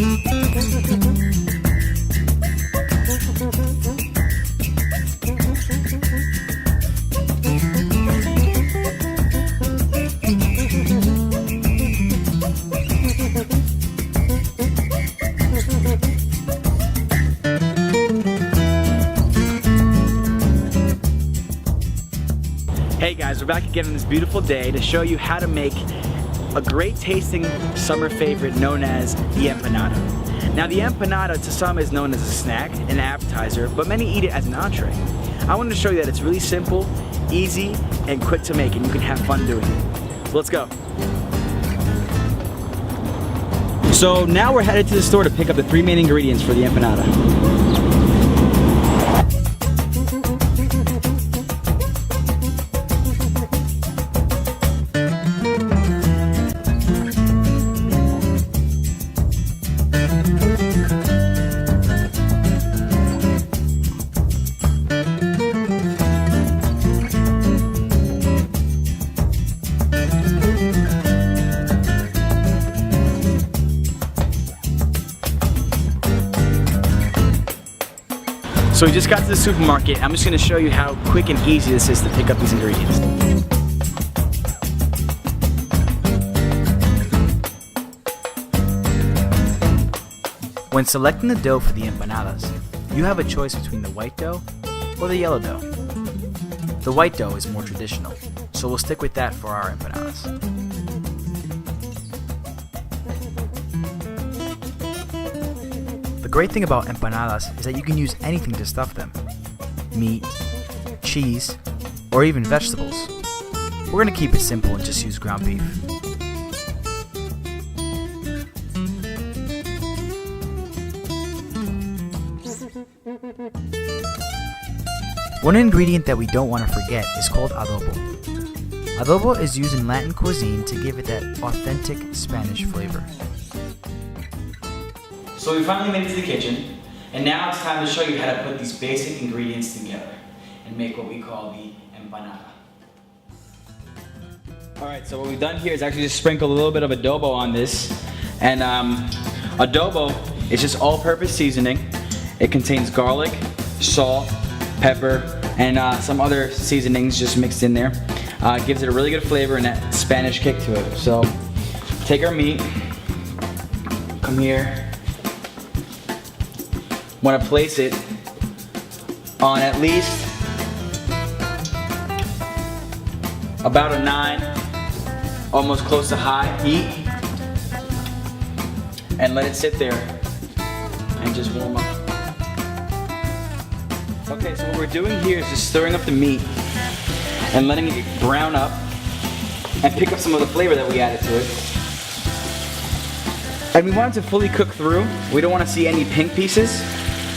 Hey guys, we're back again on this beautiful day to show you how to make a great tasting summer favorite known as the empanada. Now the empanada to some is known as a snack, an appetizer, but many eat it as an entree. I wanted to show you that it's really simple, easy, and quick to make, and you can have fun doing it. So let's go. So now we're headed to the store to pick up the 3 main ingredients for the empanada. So we just got to the supermarket. I'm just going to show you how quick and easy this is to pick up these ingredients. When selecting the dough for the empanadas, you have a choice between the white dough or the yellow dough. The white dough is more traditional, so we'll stick with that for our empanadas. The great thing about empanadas is that you can use anything to stuff them. Meat, cheese, or even vegetables. We're going to keep it simple and just use ground beef. One ingredient that we don't want to forget is called adobo. Adobo is used in Latin cuisine to give it that authentic Spanish flavor. So we finally made it to the kitchen, and now it's time to show you how to put these basic ingredients together and make what we call the empanada. Alright, so what we've done here is actually just sprinkle a little bit of adobo on this. And adobo is just all-purpose seasoning. It contains garlic, salt, pepper, and some other seasonings just mixed in there. It gives it a really good flavor and that Spanish kick to it. So take our meat, come here. Want to place it on at least about a 9, almost close to high heat, and let it sit there and just warm up. Okay, so what we're doing here is just stirring up the meat and letting it brown up and pick up some of the flavor that we added to it. And we want it to fully cook through. We don't want to see any pink pieces,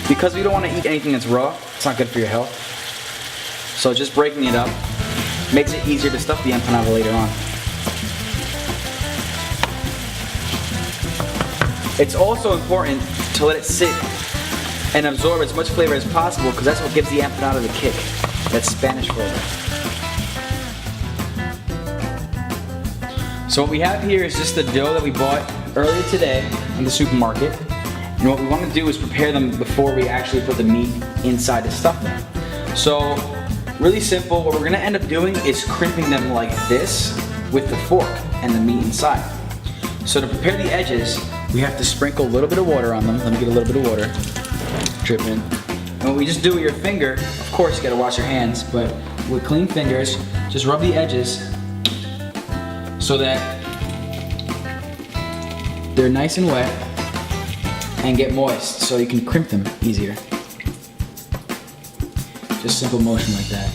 because we don't want to eat anything that's raw. It's not good for your health. So just breaking it up makes it easier to stuff the empanada later on. It's also important to let it sit and absorb as much flavor as possible, because that's what gives the empanada the kick, that Spanish flavor. So what we have here is just the dough that we bought earlier today in the supermarket. And what we want to do is prepare them before we actually put the meat inside to stuff them. So really simple, what we're going to end up doing is crimping them like this with the fork and the meat inside. So to prepare the edges, we have to sprinkle a little bit of water on them. Let me get a little bit of water. Drip in. And what we just do with your finger, of course you got to wash your hands, but with clean fingers, just rub the edges so that they're nice and wet and get moist, so you can crimp them easier. Just simple motion like that.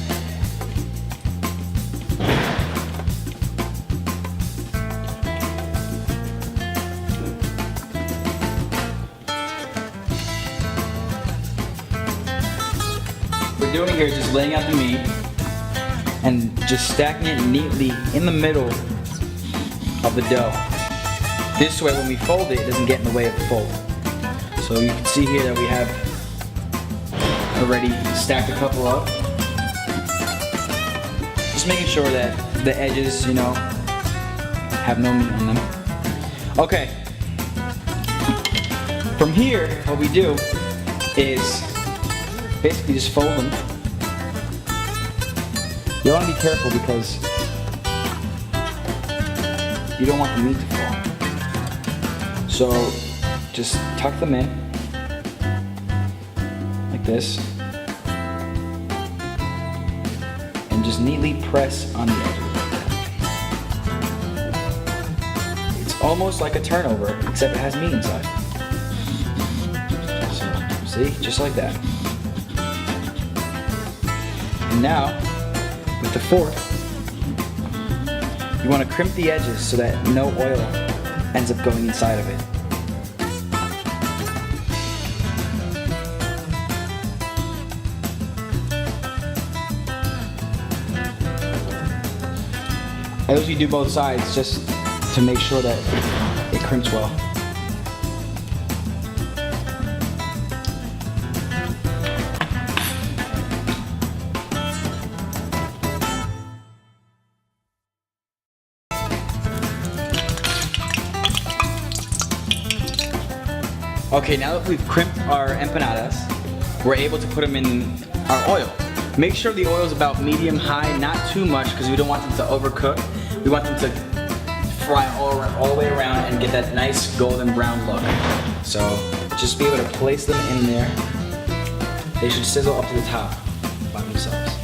What we're doing here is just laying out the meat and just stacking it neatly in the middle of the dough. This way, when we fold it, it doesn't get in the way of the fold. So you can see here that we have already stacked a couple up. Just making sure that the edges, you know, have no meat on them. Okay. From here, what we do is basically just fold them. You want to be careful because you don't want the meat to fall. So just tuck them in like this and just neatly press on the edges. It's almost like a turnover, except it has meat inside. So, see, just like that. And now, with the fork, you want to crimp the edges so that no oil ends up going inside of it. I usually do both sides just to make sure that it crimps well. Okay, now that we've crimped our empanadas, we're able to put them in our oil. Make sure the oil is about medium-high, not too much because we don't want them to overcook. We want them to fry all the way around and get that nice golden brown look. So just be able to place them in there. They should sizzle up to the top by themselves.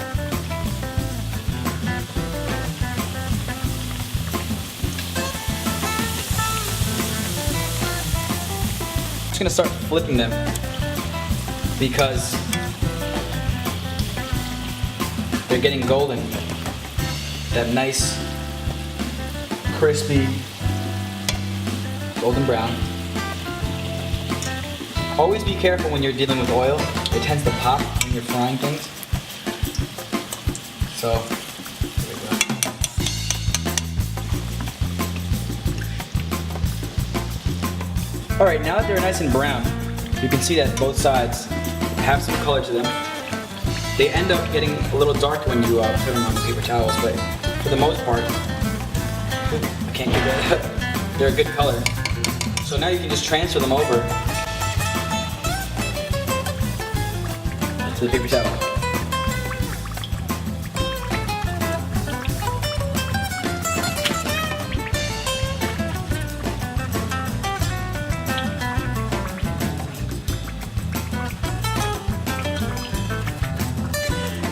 I'm just gonna start flipping them because they're getting golden. That nice, crispy, golden brown. Always be careful when you're dealing with oil. It tends to pop when you're frying things. So, here we go. All right, now that they're nice and brown, you can see that both sides have some color to them. They end up getting a little dark when you put them on paper towels, but for the most part, I can't get that. They're a good color. So now you can just transfer them over to the paper towel.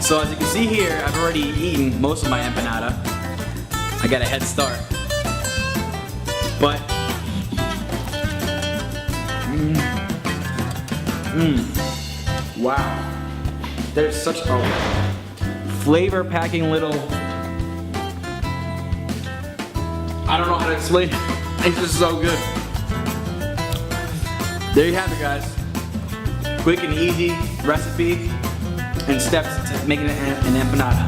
So as you can see here, I've already eaten most of my empanada. I got a head start. But, wow. There's such a flavor packing little, I don't know how to explain it. It's just so good. There you have it, guys. Quick and easy recipe and steps to making an empanada.